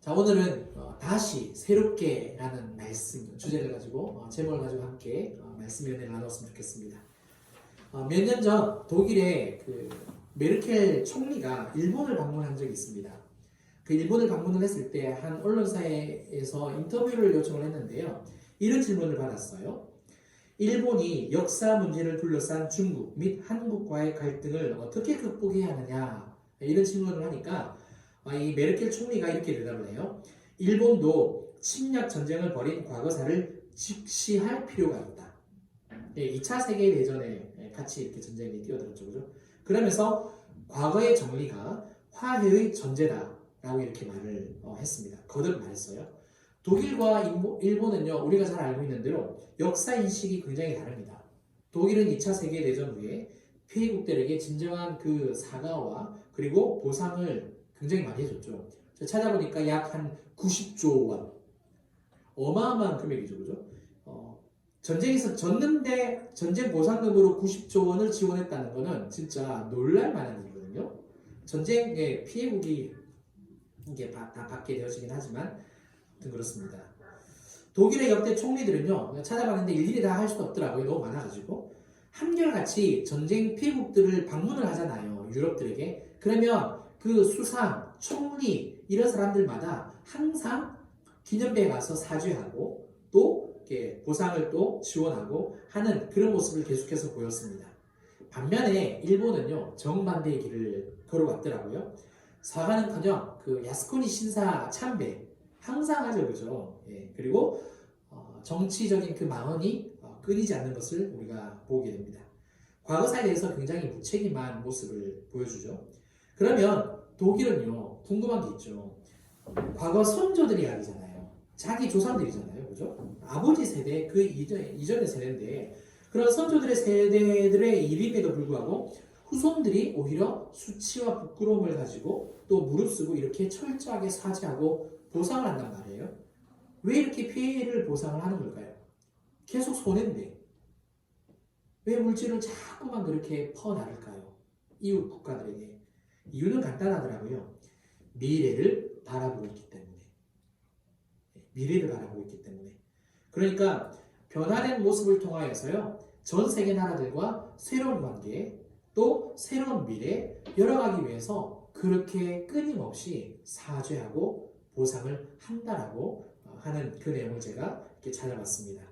자, 오늘은 다시 새롭게라는 말씀 주제를 가지고 제목을 가지고 함께 말씀 연애를 나눴으면 좋겠습니다. 몇 년 전 독일의 그 메르켈 총리가 일본을 방문한 적이 있습니다. 그 일본을 방문을 했을 때 한 언론사에서 인터뷰를 요청을 했는데요. 이런 질문을 받았어요. 일본이 역사 문제를 둘러싼 중국 및 한국과의 갈등을 어떻게 극복해야 하느냐, 이런 질문을 하니까 이 메르켈 총리가 이렇게 대답을 해요. 일본도 침략 전쟁을 벌인 과거사를 직시할 필요가 있다. 2차 세계대전에 같이 이렇게 전쟁이 뛰어들었죠. 그죠? 그러면서 과거의 정리가 화해의 전제다라고 이렇게 말을 했습니다. 거듭 말했어요. 독일과 일본은요, 우리가 잘 알고 있는 대로 역사 인식이 굉장히 다릅니다. 독일은 2차 세계대전 후에 피해국들에게 진정한 그 사과와 그리고 보상을 굉장히 많이 해줬죠. 찾아보니까 약 한 90조 원. 어마어마한 금액이죠. 그죠? 전쟁에서 졌는데 전쟁 보상금으로 90조 원을 지원했다는 거는 진짜 놀랄 만한 일이거든요. 전쟁의 피해국이 이게 다 받게 되어지긴 하지만 아무튼 그렇습니다. 독일의 역대 총리들은요, 찾아봤는데 일일이 다 할 수도 없더라고요. 너무 많아가지고. 한결같이 전쟁 피해국들을 방문을 하잖아요. 유럽들에게. 그러면 그 수상, 총리 이런 사람들마다 항상 기념배에 가서 사죄하고 또 이렇게 보상을 또 지원하고 하는 그런 모습을 계속해서 보였습니다. 반면에 일본은요, 정반대의 길을 걸어왔더라고요. 사과는커녕 그 야스쿠니 신사 참배 항상 하죠, 그죠? 예, 그리고 정치적인 그 망언이 끊이지 않는 것을 우리가 보게 됩니다. 과거사에 대해서 굉장히 무책임한 모습을 보여주죠. 그러면 독일은요, 궁금한 게 있죠. 과거 선조들 이야기잖아요. 자기 조상들이잖아요. 그죠? 아버지 세대, 그 이전의 세대인데, 그런 선조들의 세대들의 일임에도 불구하고 후손들이 오히려 수치와 부끄러움을 가지고 또 무릅쓰고 이렇게 철저하게 사죄하고 보상을 한단 말이에요. 왜 이렇게 피해를 보상을 하는 걸까요? 계속 손해인데. 왜 물질을 자꾸만 그렇게 퍼나를까요? 이웃 국가들에게. 이유는 간단하더라고요. 미래를 바라보고 있기 때문에. 미래를 바라보고 있기 때문에. 그러니까 변화된 모습을 통하여서요, 전 세계 나라들과 새로운 관계, 또 새로운 미래 열어가기 위해서 그렇게 끊임없이 사죄하고 보상을 한다라고 하는 그 내용을 제가 이렇게 찾아봤습니다.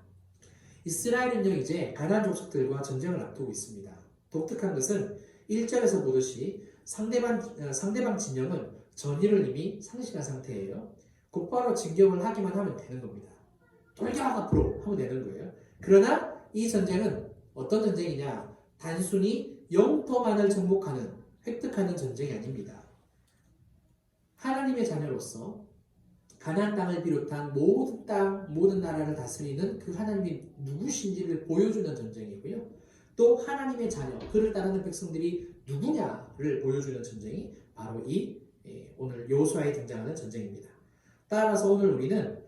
이스라엘은요, 이제 가나안 족속들과 전쟁을 앞두고 있습니다. 독특한 것은 1절에서 보듯이 상대방 진영은 전의를 이미 상실한 상태예요. 곧바로 진격을 하기만 하면 되는 겁니다. 돌격 앞으로 하면 되는 거예요. 그러나 이 전쟁은 어떤 전쟁이냐? 단순히 영토만을 정복하는, 획득하는 전쟁이 아닙니다. 하나님의 자녀로서 가나안 땅을 비롯한 모든 땅, 모든 나라를 다스리는 그 하나님이 누구신지를 보여주는 전쟁이고요. 또 하나님의 자녀, 그를 따르는 백성들이 누구냐를 보여주는 전쟁이 바로 오늘 여호수아에 등장하는 전쟁입니다. 따라서 오늘 우리는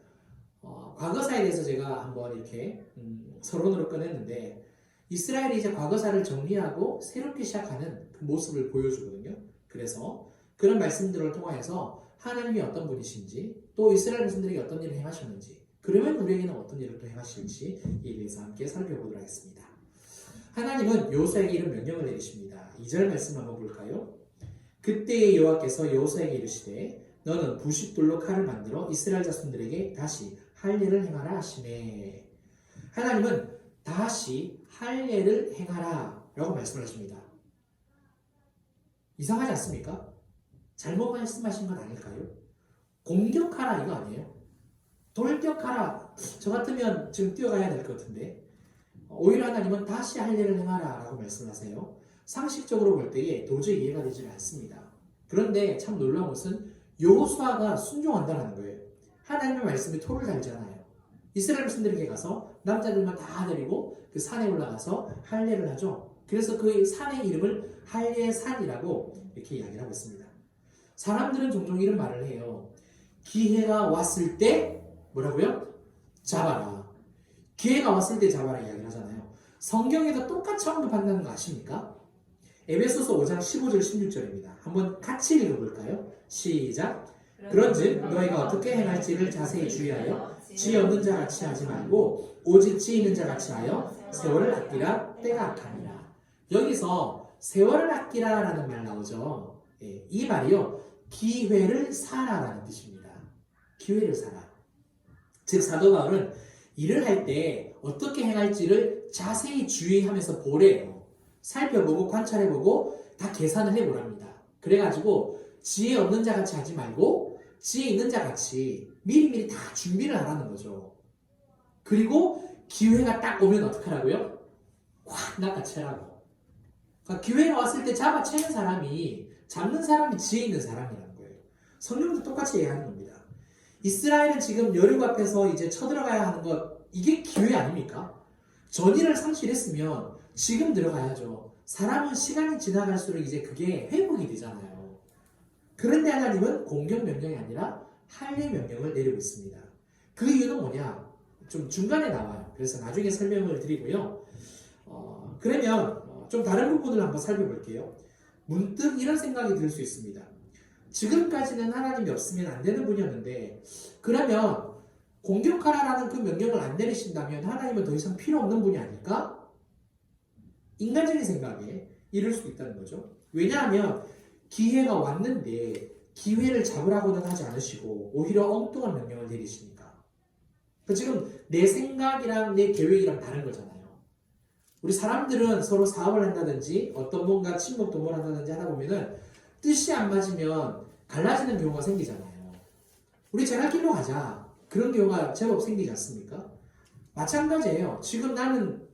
과거사에 대해서 제가 한번 이렇게 서론으로 꺼냈는데, 이스라엘이 이제 과거사를 정리하고 새롭게 시작하는 그 모습을 보여주거든요. 그래서 그런 말씀들을 통하여서 하나님이 어떤 분이신지, 또 이스라엘 백성들에게 어떤 일을 행하셨는지, 그러면 우리에게는 어떤 일을 또 행하실지 이에 대해서 함께 살펴보도록 하겠습니다. 하나님은 여호수아에게 이런 명령을 내리십니다. 2절 말씀 한번 볼까요? 그때의 여호와께서 여호수아에게 이르시되 너는 부싯돌로 칼을 만들어 이스라엘 자손들에게 다시 할례를 행하라 하시매. 하나님은 다시 할례를 행하라 라고 말씀을 하십니다. 이상하지 않습니까? 잘못 말씀하신 건 아닐까요? 공격하라 이거 아니에요? 돌격하라. 저 같으면 지금 뛰어가야 될 것 같은데, 오히려 하나님은 다시 할례를 행하라 라고 말씀하세요. 상식적으로 볼 때에 도저히 이해가 되지 않습니다. 그런데 참 놀라운 것은 여호수아가 순종한다는 거예요. 하나님의 말씀에 토를 달잖아요. 이스라엘 백성들에게 가서 남자들만 다 데리고 그 산에 올라가서 할례를 하죠. 그래서 그 산의 이름을 할례산이라고 이렇게 이야기를 하고 있습니다. 사람들은 종종 이런 말을 해요. 기회가 왔을 때 뭐라고요? 잡아라. 기회가 왔을 때 잡아라 이야기를 하잖아요. 성경에도 똑같이 언급한다는 거 아십니까? 에베소서 5장 15절 16절입니다. 한번 같이 읽어볼까요? 시작. 그런즉 너희가 어떻게 행할지를 자세히 주의하여 지혜 없는 자 같이 하지 말고 오직 지혜 있는 자 같이 하여 세월을 아끼라 때가 악하니라. 여기서 세월을 아끼라라는 말 나오죠. 예, 이 말이요 기회를 사라라는 뜻입니다. 기회를 사라. 즉 사도 바울은 일을 할 때 어떻게 행할지를 자세히 주의하면서 보래요. 살펴보고 관찰해보고 다 계산을 해보랍니다. 그래가지고 지혜 없는 자 같이 하지 말고 지혜 있는 자 같이 미리미리 다 준비를 하라는 거죠. 그리고 기회가 딱 오면 어떡하라고요? 확 낚아채라고. 그러니까 기회가 왔을 때 잡아채는 사람이 잡는 사람이 지혜 있는 사람이라는 거예요. 성경도 똑같이 얘기하는 겁니다. 이스라엘은 지금 여리고 앞에서 이제 쳐들어가야 하는 것 이게 기회 아닙니까? 전의를 상실했으면 지금 들어가야죠. 사람은 시간이 지나갈수록 이제 그게 회복이 되잖아요. 그런데 하나님은 공격 명령이 아니라 할례 명령을 내리고 있습니다. 그 이유는 뭐냐? 좀 중간에 나와요. 그래서 나중에 설명을 드리고요. 그러면 좀 다른 부분을 한번 살펴볼게요. 문득 이런 생각이 들 수 있습니다. 지금까지는 하나님이 없으면 안 되는 분이었는데 그러면 공격하라라는 그 명령을 안 내리신다면 하나님은 더 이상 필요 없는 분이 아닐까? 인간적인 생각에 이럴 수도 있다는 거죠. 왜냐하면 기회가 왔는데 기회를 잡으라고는 하지 않으시고 오히려 엉뚱한 명령을 내리시니까. 지금 내 생각이랑 내 계획이랑 다른 거잖아요. 우리 사람들은 서로 사업을 한다든지 어떤 뭔가 친목 동거를 한다든지 하다 보면은 뜻이 안 맞으면 갈라지는 경우가 생기잖아요. 우리 제 갈 길로 가자. 그런 경우가 제법 생기지 않습니까? 마찬가지예요. 지금 나는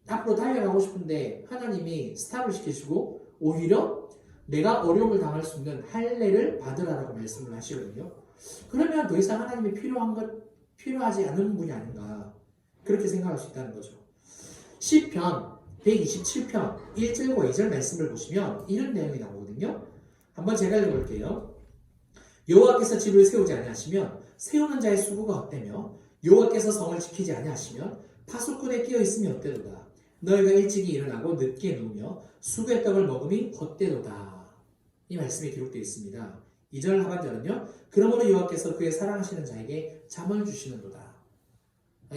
앞으로 달려가고 싶은데 하나님이 스탑을 시키시고 오히려 내가 어려움을 당할 수 있는 할례를 받으라라고 말씀을 하시거든요. 그러면 더 이상 하나님이 필요하지 않은 분이 아닌가 그렇게 생각할 수 있다는 거죠. 시편 127편 1절과 2절 말씀을 보시면 이런 내용이 나오거든요. 한번 제가 읽어볼게요. 여호와께서 집을 세우지 아니하시면 세우는 자의 수고가 헛되며 여호와께서 성을 지키지 아니하시면 파수꾼에 끼어 있으면 헛되도다. 너희가 일찍이 일어나고 늦게 누우며 수구의 떡을 먹음이 헛되도다. 이 말씀이 기록되어 있습니다. 2절 하반절은요. 그러므로 여호와께서 그의 사랑하시는 자에게 잠을 주시는도다.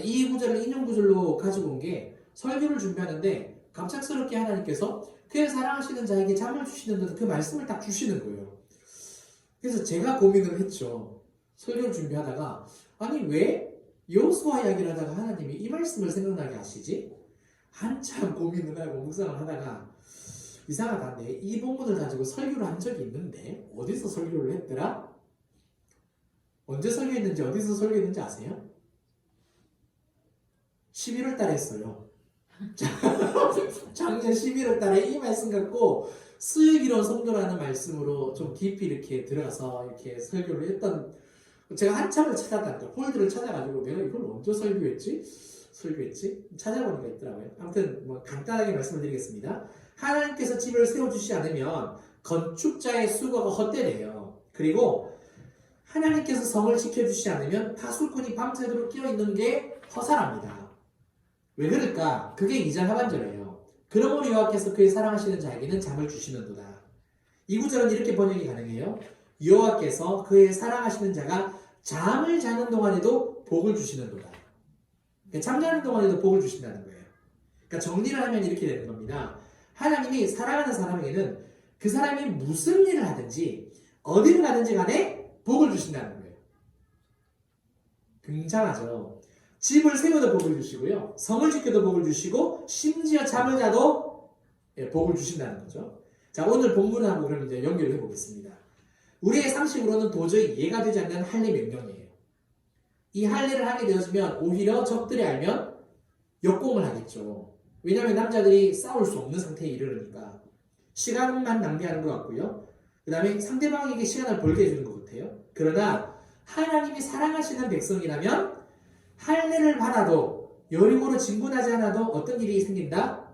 이 구절을 인용 구절로 가지고 온 게 설교를 준비하는데 갑작스럽게 하나님께서 그의 사랑하시는 자에게 잠을 주시는도다 그 말씀을 딱 주시는 거예요. 그래서 제가 고민을 했죠. 설교를 준비하다가 아니 왜 여호수아 이야기를 하다가 하나님이 이 말씀을 생각나게 하시지? 한참 고민을 하고 묵상을 하다가 이상하다. 이 본문을 가지고 설교를 한 적이 있는데 어디서 설교를 했더라? 언제 설교했는지 어디서 설교했는지 아세요? 11월 달에 했어요. 작년 11월 달에 이 말씀 갖고 수익이론 성도라는 말씀으로 좀 깊이 이렇게 들어가서 이렇게 설교를 했던 제가 한참을 찾았다는 거예요. 폴드를 찾아가지고 내가 이걸 언제 설교했지? 찾아보니까 있더라고요. 아무튼 뭐 간단하게 말씀을 드리겠습니다. 하나님께서 집을 세워주시지 않으면 건축자의 수고가 헛되네요. 그리고 하나님께서 성을 지켜주시지 않으면 파수꾼이 밤새도록 끼어있는 게 허사랍니다. 왜 그럴까? 그게 2절 하반절이에요. 그러므로 여호와께서 그의 사랑하시는 자에게는 잠을 주시는도다. 이 구절은 이렇게 번역이 가능해요. 여호와께서 그의 사랑하시는 자가 잠을 자는 동안에도 복을 주시는도다. 그러니까 잠자는 동안에도 복을 주신다는 거예요. 그러니까 정리를 하면 이렇게 되는 겁니다. 하나님이 사랑하는 사람에게는 그 사람이 무슨 일을 하든지 어디를 가든지 간에 복을 주신다는 거예요. 굉장하죠. 집을 세워도 복을 주시고요. 성을 지켜도 복을 주시고 심지어 잠을 자도 복을 주신다는 거죠. 자, 오늘 본문하고 그럼 이제 연결을 해보겠습니다. 우리의 상식으로는 도저히 이해가 되지 않는 할례 명령이에요. 이 할례를 하게 되어지면 오히려 적들이 알면 역공을 하겠죠. 왜냐하면 남자들이 싸울 수 없는 상태에 이르르니까 시간만 낭비하는 것 같고요. 그 다음에 상대방에게 시간을 벌게 해주는 것 같아요. 그러나 하나님이 사랑하시는 백성이라면 할례를 받아도 여리고로 진군하지 않아도 어떤 일이 생긴다?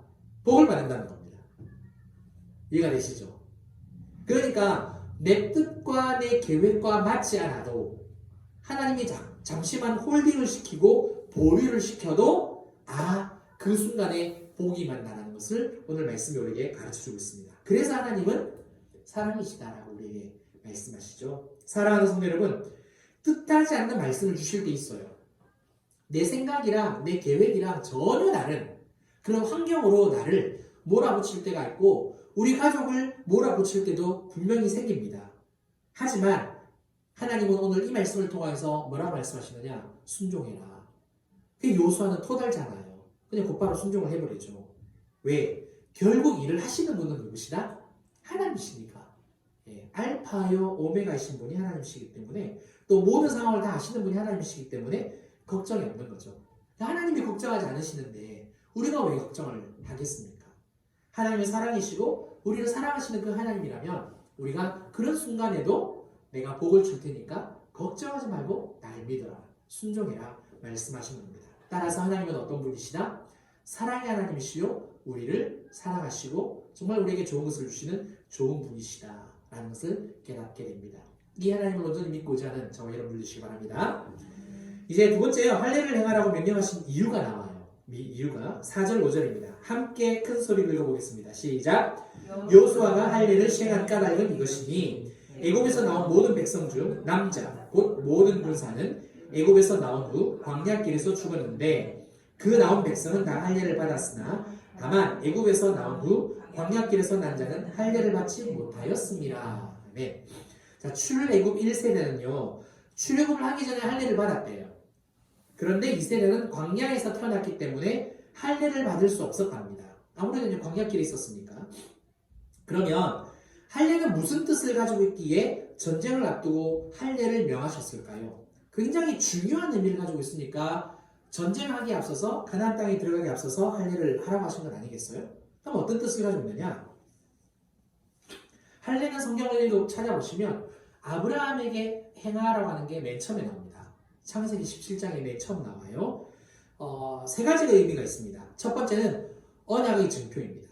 복을 받는다는 겁니다. 이해가 되시죠? 그러니까 내 뜻과 내 계획과 맞지 않아도 하나님이 잠시만 홀딩을 시키고 보류를 시켜도 그 순간에 복이 임한다는 것을 오늘 말씀이 우리에게 가르쳐주고 있습니다. 그래서 하나님은 사랑이시다라고 우리에게 말씀하시죠. 사랑하는 성도 여러분, 뜻하지 않는 말씀을 주실 때 있어요. 내 생각이랑 내 계획이랑 전혀 다른 그런 환경으로 나를 몰아붙일 때가 있고 우리 가족을 몰아붙일 때도 분명히 생깁니다. 하지만 하나님은 오늘 이 말씀을 통해서 뭐라고 말씀하시느냐? 순종해라. 그 요수아는 토달잖아요. 그냥 곧바로 순종을 해버리죠. 왜? 결국 일을 하시는 분은 누구시다? 하나님이시니까. 예, 알파요 오메가이신 분이 하나님이시기 때문에 또 모든 상황을 다 아시는 분이 하나님이시기 때문에 걱정이 없는 거죠. 하나님이 걱정하지 않으시는데 우리가 왜 걱정을 하겠습니까? 하나님의 사랑이시고 우리를 사랑하시는 그 하나님이라면 우리가 그런 순간에도 내가 복을 줄 테니까 걱정하지 말고 날 믿어라. 순종해라. 말씀하시는 겁니다. 따라서 하나님은 어떤 분이시다? 사랑의 하나님이시요 우리를 사랑하시고 정말 우리에게 좋은 것을 주시는 좋은 분이시다 라는 것을 깨닫게 됩니다. 이 하나님을 온전히 믿고자 하는 저와 여러분 되시기 바랍니다. 이제 두 번째요. 할례를 행하라고 명령하신 이유가 나와요. 이유가 4절 5절입니다. 함께 큰 소리로 읽어보겠습니다. 시작. 요수아가 할례를 시행한 까닭은 이것이니 애굽에서 나온 모든 백성 중 남자 곧 모든 군사는 애굽에서 나온 후 광야길에서 죽었는데 그 나온 백성은 다 할례를 받았으나 다만 애굽에서 나온 후 광야길에서 난 자는 할례를 받지 못하였습니다. 네. 자, 출애굽 1세대는요. 출애굽을 하기 전에 할례를 받았대요. 그런데 2세대는 광야에서 태어났기 때문에 할례를 받을 수 없었답니다. 아무래도 광야길에 있었으니까. 그러면 할례는 무슨 뜻을 가지고 있기에 전쟁을 앞두고 할례를 명하셨을까요? 굉장히 중요한 의미를 가지고 있으니까 전쟁하기에 앞서서 가나안 땅에 들어가기에 앞서서 할례를 하라고 하신 건 아니겠어요? 그럼 어떤 뜻을 가지고 있느냐? 할례는 성경을 찾아보시면 아브라함에게 행하라고 하는 게 맨 처음에 나옵니다. 창세기 17장에 맨 처음 나와요. 세 가지의 의미가 있습니다. 첫 번째는 언약의 증표입니다.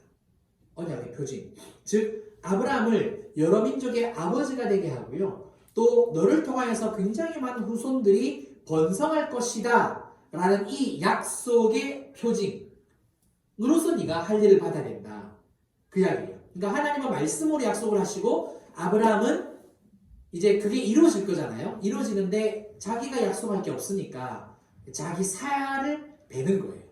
언약의 표징. 즉 아브라함을 여러 민족의 아버지가 되게 하고요. 또 너를 통하여서 굉장히 많은 후손들이 번성할 것이다 라는 이 약속의 표징으로서 네가 할례를 받아야 된다. 그 이야기예요. 그러니까 하나님은 말씀으로 약속을 하시고 아브라함은 이제 그게 이루어질 거잖아요. 이루어지는데 자기가 약속할 게 없으니까 자기 사야를 베는 거예요.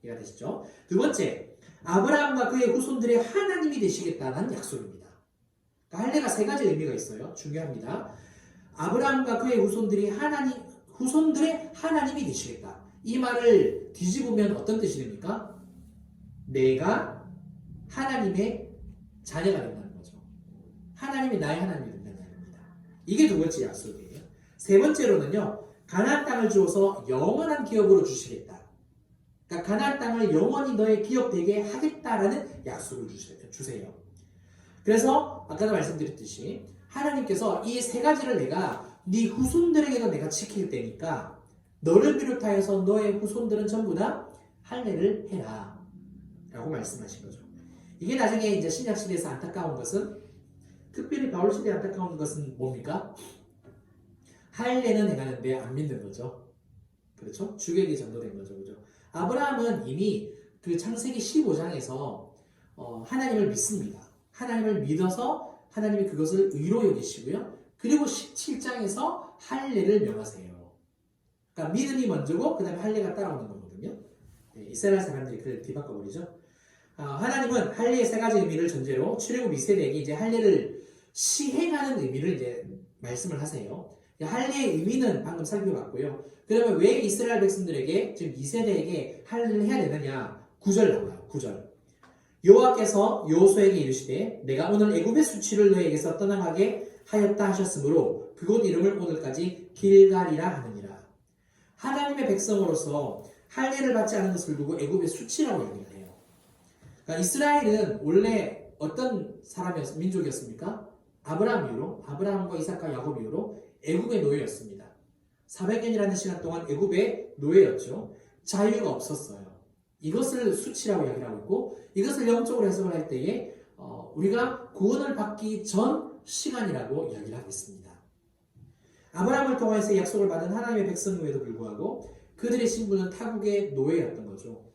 이해가 되시죠? 두 번째, 아브라함과 그의 후손들의 하나님이 되시겠다는 약속입니다. 그러니까 할례가 세 가지 의미가 있어요. 중요합니다. 아브라함과 그의 후손들의 하나님이 되시겠다. 이 말을 뒤집으면 어떤 뜻이 됩니까? 내가 하나님의 자녀가 된다는 거죠. 하나님이 나의 하나님이 된다는 겁니다. 이게 두 번째 약속이에요. 세 번째로는요. 가나안 땅을 주어서 영원한 기업으로 주시겠다. 그러니까 가나안 땅을 영원히 너의 기업되게 하겠다라는 약속을 주세요. 그래서 아까도 말씀드렸듯이 하나님께서 이 세 가지를 내가 네 후손들에게도 내가 지킬 때니까 너를 비롯하여서 너의 후손들은 전부 다 할례를 해라 라고 말씀하신 거죠. 이게 나중에 이제 신약 시대에서 안타까운 것은 특별히 바울 시대에 안타까운 것은 뭡니까? 할례는 행하는데 안 믿는 거죠. 그렇죠? 주객이 전도된 거죠. 그죠? 아브라함은 이미 그 창세기 15장에서 하나님을 믿습니다. 하나님을 믿어서 하나님이 그것을 의로 여기시고요. 그리고 17장에서 할례를 명하세요. 그러니까 믿음이 먼저고 그 다음에 할례가 따라오는 거거든요. 네, 이스라엘 사람들이 그걸 뒤바꿔버리죠. 하나님은 할례의 세 가지 의미를 전제로 출애굽 2세대에게 이제 할례를 시행하는 의미를 이제 말씀을 하세요. 할례의 의미는 방금 살펴봤고요. 그러면 왜 이스라엘 백성들에게 즉 2세대에게 할례를 해야 되느냐? 9절 나와요. 9절. 여호와께서 여호수아에게 이르시되 내가 오늘 애굽의 수치를 너에게서 떠나가게 하였다 하셨으므로 그곳 이름을 오늘까지 길갈이라 하느니라. 하나님의 백성으로서 할례를 받지 않은 것을 두고 애굽의 수치라고 얘기를 해요. 그러니까 이스라엘은 원래 어떤 민족이었습니까? 아브라함 이후로 아브라함과 이삭과 야곱 이후로 애굽의 노예였습니다. 400년이라는 시간 동안 애굽의 노예였죠. 자유가 없었어요. 이것을 수치라고 이야기를 하고 있고 이것을 영적으로 해석을 할 때에 우리가 구원을 받기 전 시간이라고 이야기를 하고 있습니다. 아브라함을 통해서 약속을 받은 하나님의 백성임에도 불구하고 그들의 신분은 타국의 노예였던 거죠.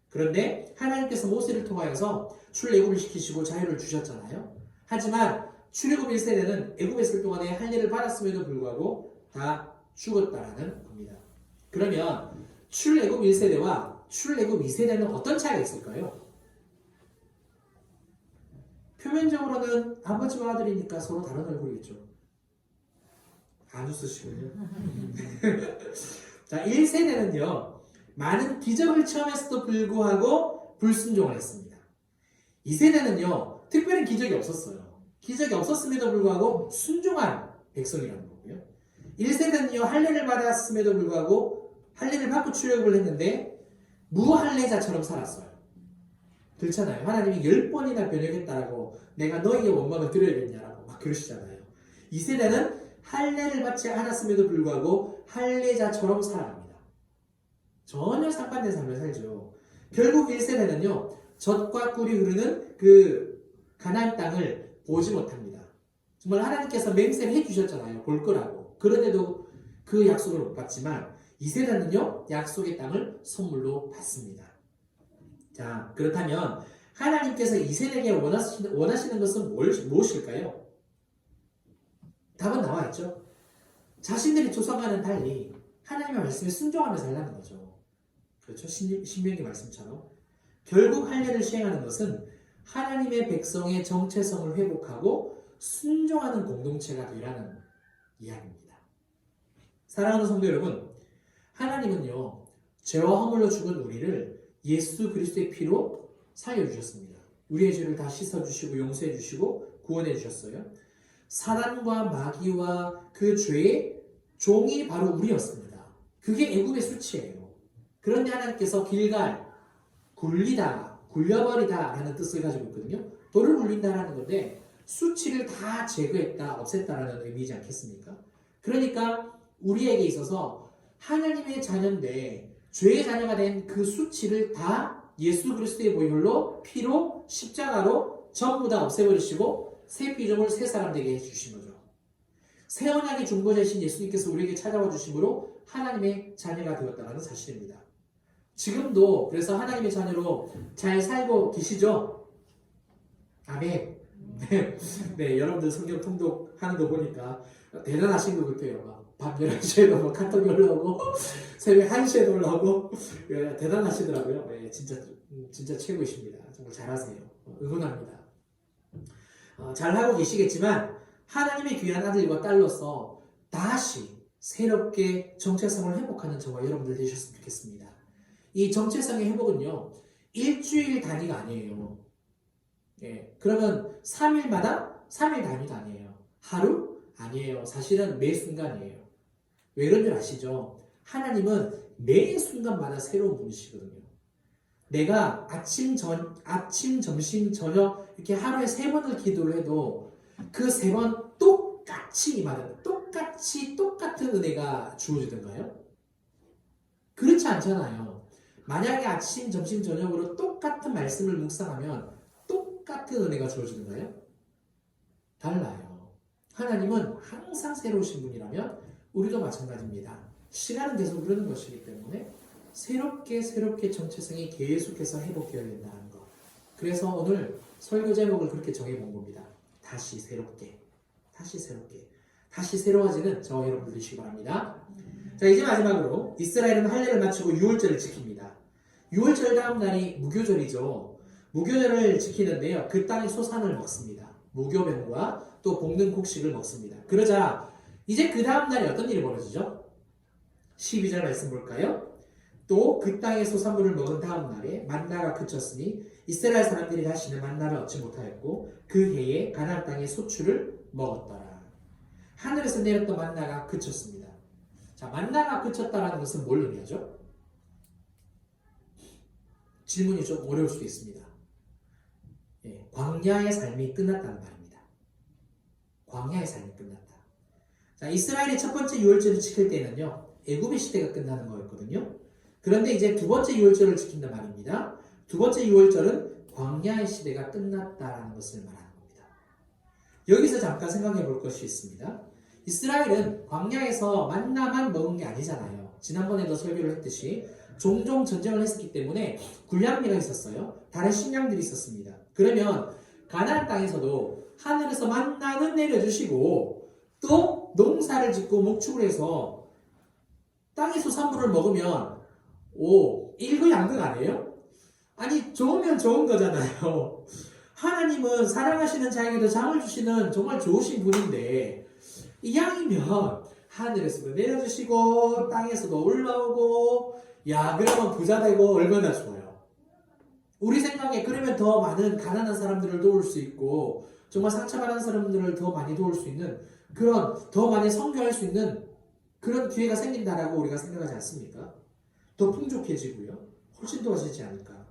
그런데 하나님께서 모세를 통하여서 출애굽을 시키시고 자유를 주셨잖아요. 하지만 출애굽 1세대는 애굽에 있을 동안에 할례를 받았음에도 불구하고 다 죽었다라는 겁니다. 그러면 출애굽 1세대와 출애굽 2세대는 어떤 차이가 있을까요? 표면적으로는 아버지와 아들이니까 서로 다른 얼굴이겠죠. 안 웃으시군요. 자, 1세대는요. 많은 기적을 체험했음에도 불구하고 불순종을 했습니다. 2세대는요. 특별한 기적이 없었어요. 기적이 없었음에도 불구하고 순종한 백성이라는 거고요. 1세대는요. 할례를 받았음에도 불구하고 할례를 받고 출애굽을 했는데 무할례자처럼 살았어요. 그렇잖아요. 하나님이 10번이나 변역했다라고 내가 너희의 원망을 들어야겠냐라고 막 그러시잖아요. 2세대는 할례를 받지 않았음에도 불구하고 할례자처럼 살아갑니다. 전혀 상반된 삶을 살죠. 결국 1세대는요. 젖과 꿀이 흐르는 그 가나안 땅을 보지 못합니다. 정말 하나님께서 맹세를 해주셨잖아요. 볼 거라고. 그런데도 그 약속을 못 받지만 2세대는요. 약속의 땅을 선물로 받습니다. 자, 그렇다면 하나님께서 2세대에게 원하시는 것은 무엇일까요? 답은 나와 있죠. 자신들이 조상과는 달리 하나님의 말씀에 순종하며 살라는 거죠. 그렇죠? 신명기 말씀처럼. 결국 할례를 시행하는 것은 하나님의 백성의 정체성을 회복하고 순종하는 공동체가 되라는 이야기입니다. 사랑하는 성도 여러분, 하나님은요, 죄와 허물로 죽은 우리를 예수 그리스도의 피로 살려주셨습니다. 우리의 죄를 다 씻어주시고 용서해주시고 구원해주셨어요. 사단과 마귀와 그 죄의 종이 바로 우리였습니다. 그게 애굽의 수치예요. 그런데 하나님께서 길갈, 굴리다, 굴려버리다 라는 뜻을 가지고 있거든요. 돌을 굴린다라는 건데 수치를 다 제거했다, 없앴다라는 의미이지 않겠습니까? 그러니까 우리에게 있어서 하나님의 자녀인데 죄의 자녀가 된 그 수치를 다 예수 그리스도의 보혈로 피로 십자가로 전부 다 없애버리시고 새 피조물 새 사람 되게 해주신 거죠. 새 언약의 중보자이신 예수님께서 우리에게 찾아와 주심으로 하나님의 자녀가 되었다는 사실입니다. 지금도 그래서 하나님의 자녀로 잘 살고 계시죠? 아멘. 네, 여러분들 성경 통독하는 거 보니까 대단하신 것 같아요. 밤 11시에도 뭐 카톡이 올라오고 새벽 1시에도 올라오고 대단하시더라고요. 네, 진짜 최고이십니다. 정말 잘하세요. 응원합니다. 잘하고 계시겠지만 하나님의 귀한 아들과 딸로서 다시 새롭게 정체성을 회복하는 저와 여러분들 되셨으면 좋겠습니다. 이 정체성의 회복은요. 일주일 단위가 아니에요. 예, 그러면 3일 단위도 아니에요. 하루? 아니에요. 사실은 매 순간이에요. 왜 그런 줄 아시죠? 하나님은 매 순간마다 새로운 분이시거든요. 내가 아침, 점심, 저녁 이렇게 하루에 3번을 기도를 해도 그 3번 똑같이 임하는 똑같은 은혜가 주어지던가요? 그렇지 않잖아요. 만약에 아침, 점심, 저녁으로 똑같은 말씀을 묵상하면 똑같은 은혜가 주어지던가요? 달라요. 하나님은 항상 새로우신 분이라면 우리도 마찬가지입니다. 시간은 계속 흐르는 것이기 때문에 새롭게 정체성이 계속해서 회복되어야 된다는 것. 그래서 오늘 설교 제목을 그렇게 정해본 겁니다. 다시 새롭게. 다시 새로워지는 저와 여러분 되시기 바랍니다. 자, 이제 마지막으로 이스라엘은 할례를 마치고 유월절을 지킵니다. 유월절 다음 날이 무교절이죠. 무교절을 지키는데요. 그 땅의 소산을 먹습니다. 무교병과 또 볶는 곡식을 먹습니다. 그러자 이제 그 다음 날에 어떤 일이 벌어지죠? 12절 말씀 볼까요? 또 그 땅의 소산물을 먹은 다음 날에 만나가 그쳤으니 이스라엘 사람들이 다시는 만나를 얻지 못하였고 그 해에 가나안 땅의 소출을 먹었더라. 하늘에서 내렸던 만나가 그쳤습니다. 자, 만나가 그쳤다라는 것은 뭘 의미하죠? 질문이 좀 어려울 수도 있습니다. 예, 광야의 삶이 끝났다는 말입니다. 광야의 삶이 끝났다. 자, 이스라엘의 첫 번째 유월절을 지킬 때는요, 애굽의 시대가 끝나는 거였거든요. 그런데 이제 두 번째 유월절을 지킨단 말입니다. 두 번째 유월절은 광야의 시대가 끝났다는 것을 말하는 겁니다. 여기서 잠깐 생각해 볼 것이 있습니다. 이스라엘은 광야에서 만나만 먹은 게 아니잖아요. 지난번에도 설교를 했듯이 종종 전쟁을 했었기 때문에 군량미가 있었어요. 다른 식량들이 있었습니다. 그러면 가나안 땅에서도 하늘에서 만나는 내려주시고 또 농사를 짓고 목축을 해서 땅의 수산물을 먹으면 일거양득 아니에요? 아니 좋으면 좋은 거잖아요. 하나님은 사랑하시는 자에게도 장을 주시는 정말 좋으신 분인데 이왕이면 하늘에서도 내려주시고 땅에서도 올라오고 그러면 부자 되고 얼마나 좋아요. 우리 생각에 그러면 더 많은 가난한 사람들을 도울 수 있고 정말 상처받은 사람들을 더 많이 도울 수 있는 그런 더 많이 선교할 수 있는 그런 기회가 생긴다라고 우리가 생각하지 않습니까? 더 풍족해지고요. 훨씬 도와지지 않을까.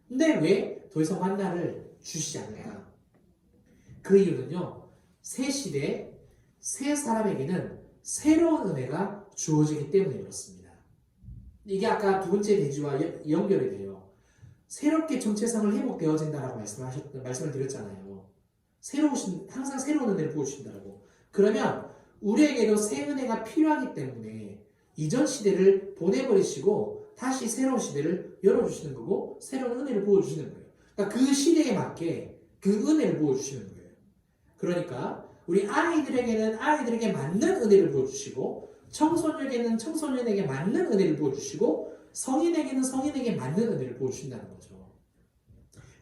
근데 왜 더 이상 만나를 주시지 않을까? 그 이유는요. 새 시대 새 사람에게는 새로운 은혜가 주어지기 때문에 그렇습니다. 이게 아까 두 번째 대지와 연결이 돼요. 새롭게 정체성을 회복되어진다라고 말씀을 드렸잖아요. 항상 새로운 은혜를 부어주신다라고. 그러면 우리에게도 새 은혜가 필요하기 때문에 이전 시대를 보내버리시고 다시 새로운 시대를 열어주시는 거고 새로운 은혜를 부어주시는 거예요. 그러니까 그 시대에 맞게 그 은혜를 부어주시는 거예요. 그러니까 우리 아이들에게는 아이들에게 맞는 은혜를 부어주시고 청소년에게는 청소년에게 맞는 은혜를 부어주시고 성인에게는 성인에게 맞는 은혜를 부어주신다는 거죠.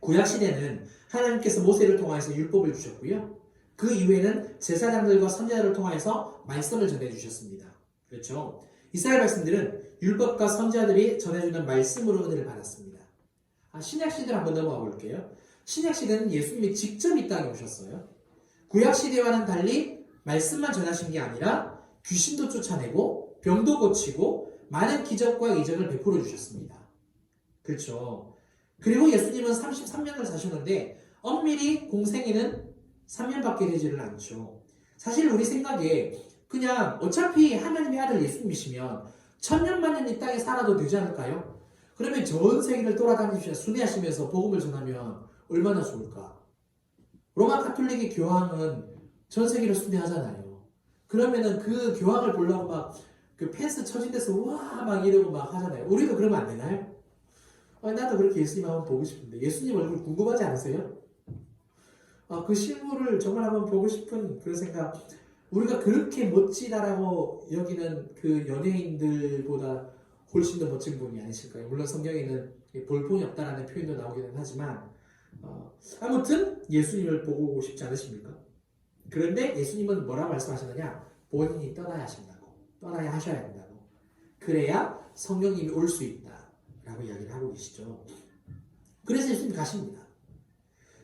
구약시대는 하나님께서 모세를 통해서 율법을 주셨고요. 그 이후에는 제사장들과 선지자를 통해서 말씀을 전해주셨습니다. 그렇죠? 이스라엘 백성들은 율법과 선지자들이 전해주는 말씀으로 은혜를 받았습니다. 신약시대를 한번 넘어가 볼게요. 신약시대는 예수님이 직접 이 땅에 오셨어요. 구약시대와는 달리 말씀만 전하신 게 아니라 귀신도 쫓아내고 병도 고치고 많은 기적과 이적을 베풀어 주셨습니다. 그렇죠. 그리고 예수님은 33년을 사셨는데 엄밀히 공생애는 3년밖에 되지를 않죠. 사실 우리 생각에 그냥 어차피 하나님의 아들 예수님이시면 1000년만년 이 땅에 살아도 되지 않을까요? 그러면 전 세계를 돌아다니시며 순회하시면서 복음을 전하면 얼마나 좋을까? 로마 가톨릭의 교황은 전 세계를 순회하잖아요. 그러면은 그 교황을 보려고 막 그 펜스 처진 데서 와 막 이러고 막 하잖아요. 우리도 그러면 안 되나요? 나도 그렇게 예수님 한번 보고 싶은데 예수님 얼굴 궁금하지 않으세요? 그 실물을 정말 한번 보고 싶은 그런 생각. 우리가 그렇게 멋지다라고 여기는 그 연예인들보다 훨씬 더 멋진 분이 아니실까요? 물론 성경에는 볼품이 없다라는 표현도 나오기는 하지만 아무튼 예수님을 보고 싶지 않으십니까? 그런데 예수님은 뭐라고 말씀하셨느냐? 본인이 떠나야 하신다고. 떠나야 하셔야 된다고. 그래야 성령님이 올 수 있다라고 이야기를 하고 계시죠. 그래서 예수님 가십니다.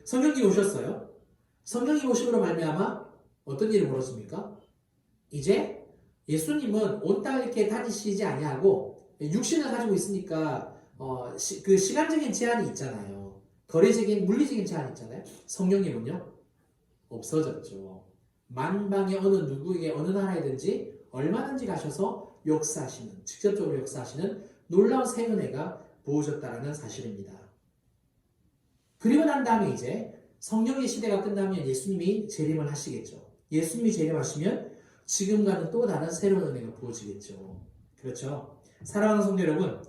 성령님이 오셨어요. 성령이 오심으로 말미암아 어떤 일이 벌어집니까? 이제 예수님은 온 땅을 이렇게 다니시지 아니하고 육신을 가지고 있으니까 그 시간적인 제한이 있잖아요. 거리적인 물리적인 제한이 있잖아요. 성령님은요 없어졌죠. 만방의 어느 누구에게 어느 나라에든지 얼마든지 가셔서 역사하시는 직접적으로 역사하시는 놀라운 새 은혜가 부어졌다는 사실입니다. 그리고 난 다음에 이제 성령의 시대가 끝나면 예수님이 재림을 하시겠죠. 예수님이 재림하시면 지금과는 또 다른 새로운 은혜가 부어지겠죠. 그렇죠? 사랑하는 성도 여러분,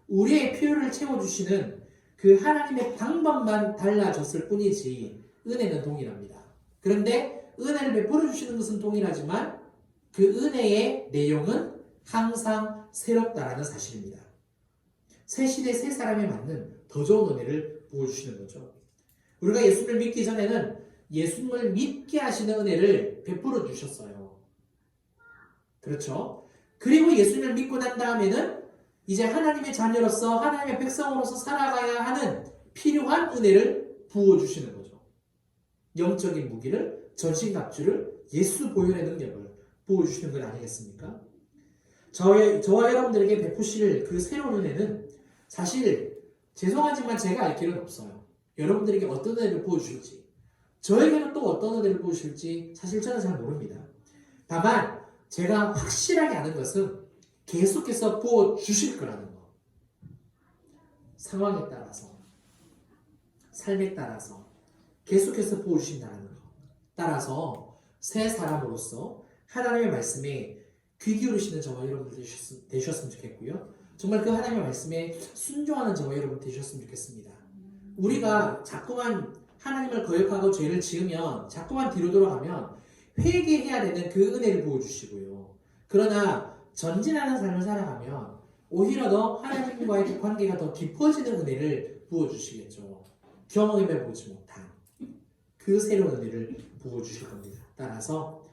우리의 필요를 채워주시는 그 하나님의 방법만 달라졌을 뿐이지 은혜는 동일합니다. 그런데 은혜를 베풀어 주시는 것은 동일하지만 그 은혜의 내용은 항상 새롭다라는 사실입니다. 새 시대 새 사람에 맞는 더 좋은 은혜를 부어주시는 거죠. 우리가 예수를 믿기 전에는 예수님을 믿게 하시는 은혜를 베풀어 주셨어요. 그렇죠? 그리고 예수님을 믿고 난 다음에는 이제 하나님의 자녀로서 하나님의 백성으로서 살아가야 하는 필요한 은혜를 부어주시는 거죠. 영적인 무기를 전신갑주를 예수 보혈의 능력을 부어주시는 것 아니겠습니까? 저와 여러분들에게 베푸실 그 새로운 은혜는 사실 죄송하지만 제가 알 길은 없어요. 여러분들에게 어떤 은혜를 부어주실지 저에게는 또 어떤 은혜를 부어주실지 사실 저는 잘 모릅니다. 다만 제가 확실하게 아는 것은 계속해서 부어주실 거라는 거. 상황에 따라서 삶에 따라서 계속해서 부어주신다는 거. 따라서 새 사람으로서 하나님의 말씀에 귀 기울이시는 저와 여러분들 되셨으면 좋겠고요. 정말 그 하나님의 말씀에 순종하는 저와 여러분 되셨으면 좋겠습니다. 우리가 자꾸만 하나님을 거역하고 죄를 지으면 자꾸만 뒤로 돌아가면 회개해야 되는 그 은혜를 부어주시고요. 그러나 전진하는 삶을 살아가면 오히려 더 하나님과의 그 관계가 더 깊어지는 은혜를 부어주시겠죠. 경험해보지 못한 그 새로운 은혜를 부어주실 겁니다. 따라서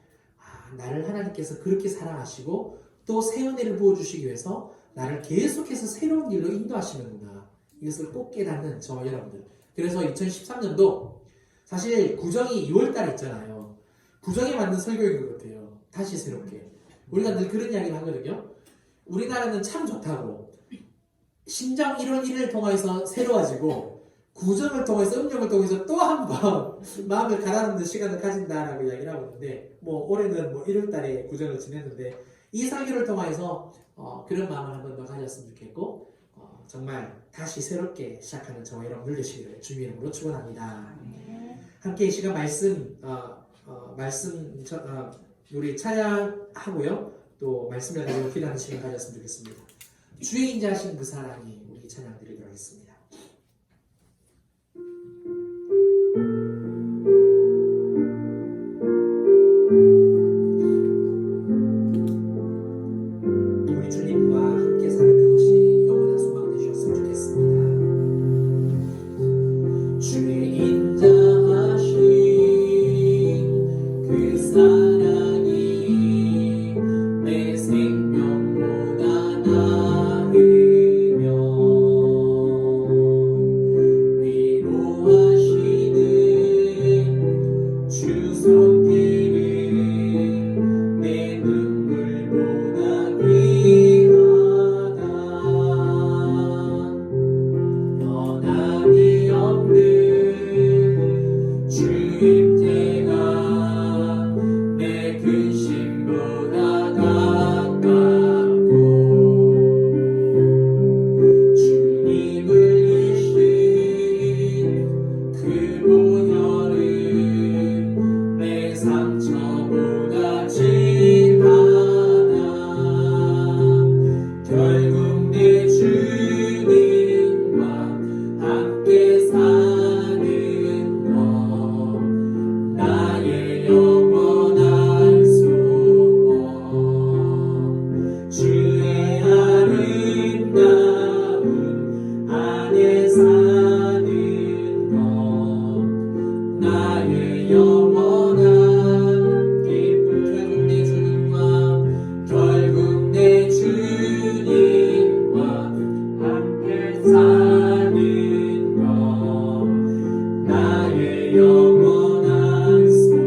나를 하나님께서 그렇게 사랑하시고 또 새 은혜를 부어주시기 위해서 나를 계속해서 새로운 길로 인도하시는구나. 이것을 꼭 깨닫는 저와 여러분들. 그래서 2013년도 사실 구정이 2월달에 있잖아요. 구정에 맞는 설교인 것 같아요. 다시 새롭게. 우리가 늘 그런 이야기를 하거든요. 우리나라는 참 좋다고 신정 1월 1일을 통해서 새로워지고 구정을 통해서 음력을 통해서 또 한 번 마음을 가다듬는 시간을 가진다라고 이야기를 하고 있는데 올해는 1월달에 구정을 지냈는데 이 설교를 통해서 그런 마음을 한 번 더 가졌으면 좋겠고 정말 다시 새롭게 시작하는 저와 여러분들 되시기를 주님의 이름으로 축원합니다. 함께 이 시간 우리 찬양하고요. 또 말씀을 가지고 기도하는 시간 가졌으면 좋겠습니다. 주의 인자하신 그 사랑이 우리 찬양 드리도록 하겠습니다. 우리 주님과 함께 사는 그것이 영원한 소망 되셨으면 좋겠습니다. 주의 인자하신 그 사랑이 내 생명보다 나으며 위로하시는 주 손길은 내 눈물보다 귀하다. 변함이 없는 주 임재가 내 근심보다 가깝고 주님을 이신 그 보혈은 내 상처보다 진하다. 결국 내 주님과 함께 사는 것 나의 영원한 소원. 주의 아름다운 안에 사는 것 나의 영원한 기쁨. 결국 내 주님과 함께 사는 것 나의 영원한 소원.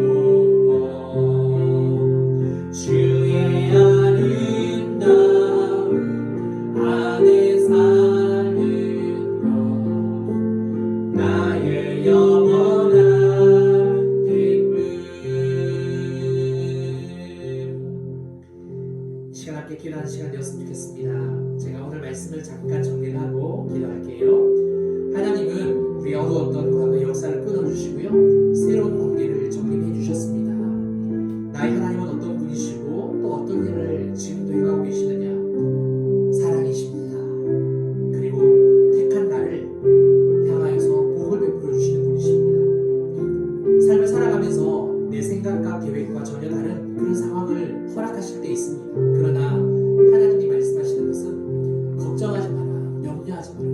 주의 아름다운 안에 사는 것 나의 영원한 기쁨. 이 시간 함께 기도하는 시간 되었으면 좋겠습니다. 제가 오늘 말씀을 잠깐 정리를 하고 기도할게요. 하나님은 우리 어두웠던 과거의 역사를 끊어주시고요. 새로운 관계를 정립해 주셨습니다. 나의 하나님은 어떤 분이시고 또 어떤 일을 지금도 행하고 계시느냐? 사랑이십니다. 그리고 택한 나를 향하여서 복을 베풀어 주시는 분이십니다. 삶을 살아가면서 내 생각과 계획과 전혀 다른 그런 상황을 허락하실 때 있습니다. 그러나 하나님이 말씀하시는 것은 걱정하지 마라, 염려하지 마라.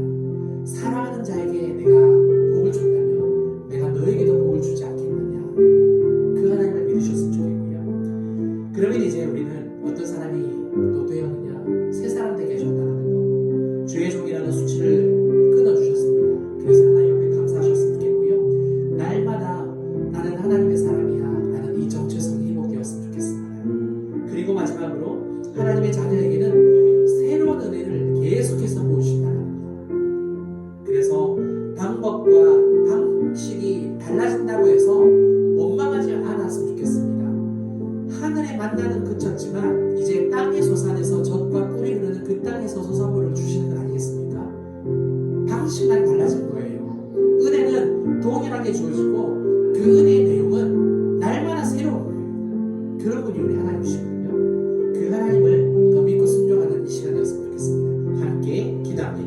사랑하는 자에게 내가 복을 준다면 내가 너에게도 복을 주지 않겠느냐. 그 하나님을 믿으셨으면 좋겠고요. 그러면 이제 우리는 어떤 사람이 또 되었느냐? 새 사람 되게 하셨다는 것. 주의 종이라는 수치를 끊어주셨습니다. 그래서 하나님 앞에 감사하셨으면 좋겠고요. 날마다 나는 하나님의 사람이야. 나는 이 정체성이 회복되었으면 좋겠습니다. 그리고 마지막으로 하나님의 자녀에게는 새로운 은혜를 계속해서 부으신다는 것. 그래서 방법과 방식이 달라진다고 해서 원망하지 않았으면 좋겠습니다. 하늘에 만나는 그쳤지만 이제 땅의 소산에서 젖과 꿀이 흐르는 그 땅에서 소산물을 주시는 것 아니겠습니까? 방식만 달라진 거예요. 은혜는 동일하게 주어지고 그 은혜의 내용은 날마다 새로운 거예요. 그런 분이 우리 하나님이시거든요. 그 하나님을 더 믿고 순종하는 이 시간이었으면 좋겠습니다. 함께 기도합니다.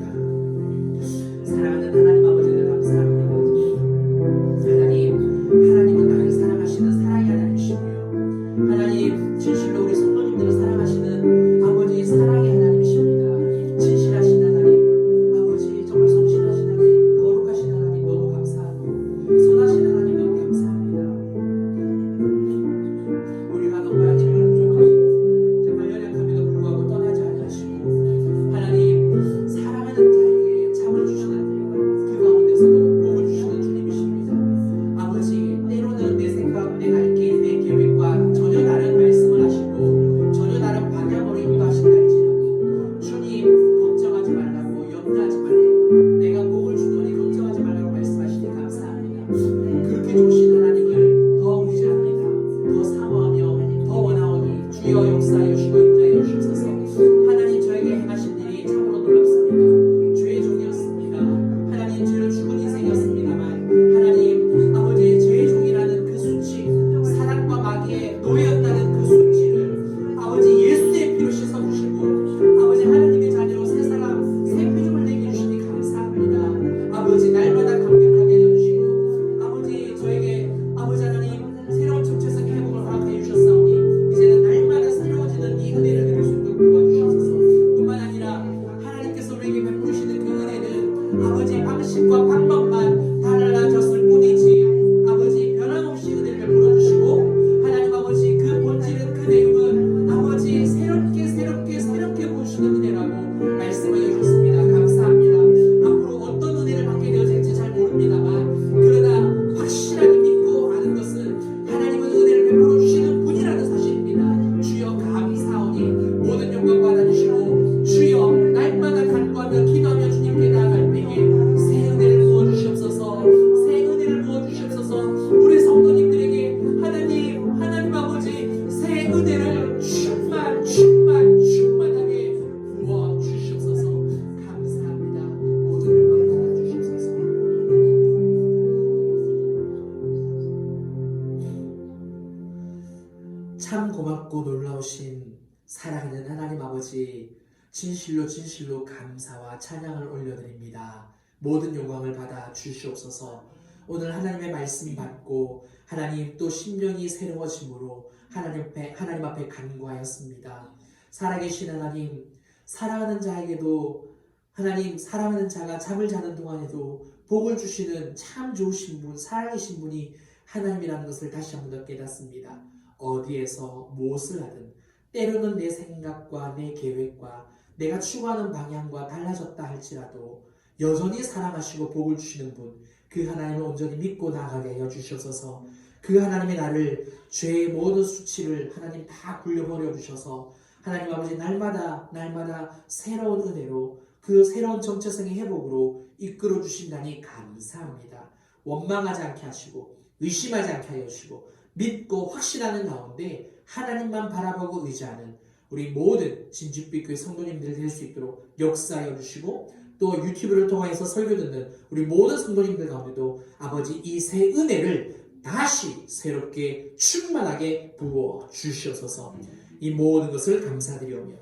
사랑하는 하나님 아버지, 진실로 진실로 감사와 찬양을 올려드립니다. 모든 영광을 받아 주시옵소서. 오늘 하나님의 말씀 받고 하나님 또 심령이 새로워짐으로 하나님 앞에 간구하였습니다. 살아계신 하나님, 사랑하는 자에게도 하나님, 사랑하는 자가 잠을 자는 동안에도 복을 주시는 참 좋으신 분, 살아계신 분이 하나님이라는 것을 다시 한 번 더 깨닫습니다. 어디에서 무엇을 하든 때로는 내 생각과 내 계획과 내가 추구하는 방향과 달라졌다 할지라도 여전히 사랑하시고 복을 주시는 분, 그 하나님을 온전히 믿고 나아가게 하여 주셔서 그 하나님의 나를 죄의 모든 수치를 하나님 다 굴려버려 주셔서 하나님 아버지 날마다 새로운 은혜로 그 새로운 정체성의 회복으로 이끌어 주신다니 감사합니다. 원망하지 않게 하시고 의심하지 않게 하여 주시고 믿고 확신하는 가운데 하나님만 바라보고 의지하는 우리 모든 진주빛 교회 성도님들 될 수 있도록 역사하여 주시고 또 유튜브를 통해서 설교 듣는 우리 모든 성도님들 가운데도 아버지 이 새 은혜를 다시 새롭게 충만하게 부어 주시옵소서. 이 모든 것을 감사드리오며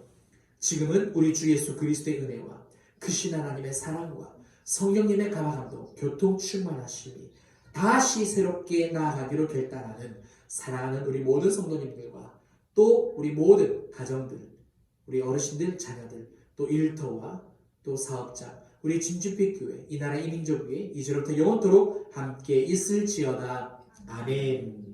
지금은 우리 주 예수 그리스도의 은혜와 크신 하나님의 사랑과 성령님의 감화감동 교통 충만하심이 다시 새롭게 나아가기로 결단하는 사랑하는 우리 모든 성도님들과 또 우리 모든 가정들, 우리 어르신들, 자녀들, 또 일터와 또 사업자, 우리 진주빛 교회, 이 나라 이민족 위에 이제로부터 영원토록 함께 있을지어다. 아멘.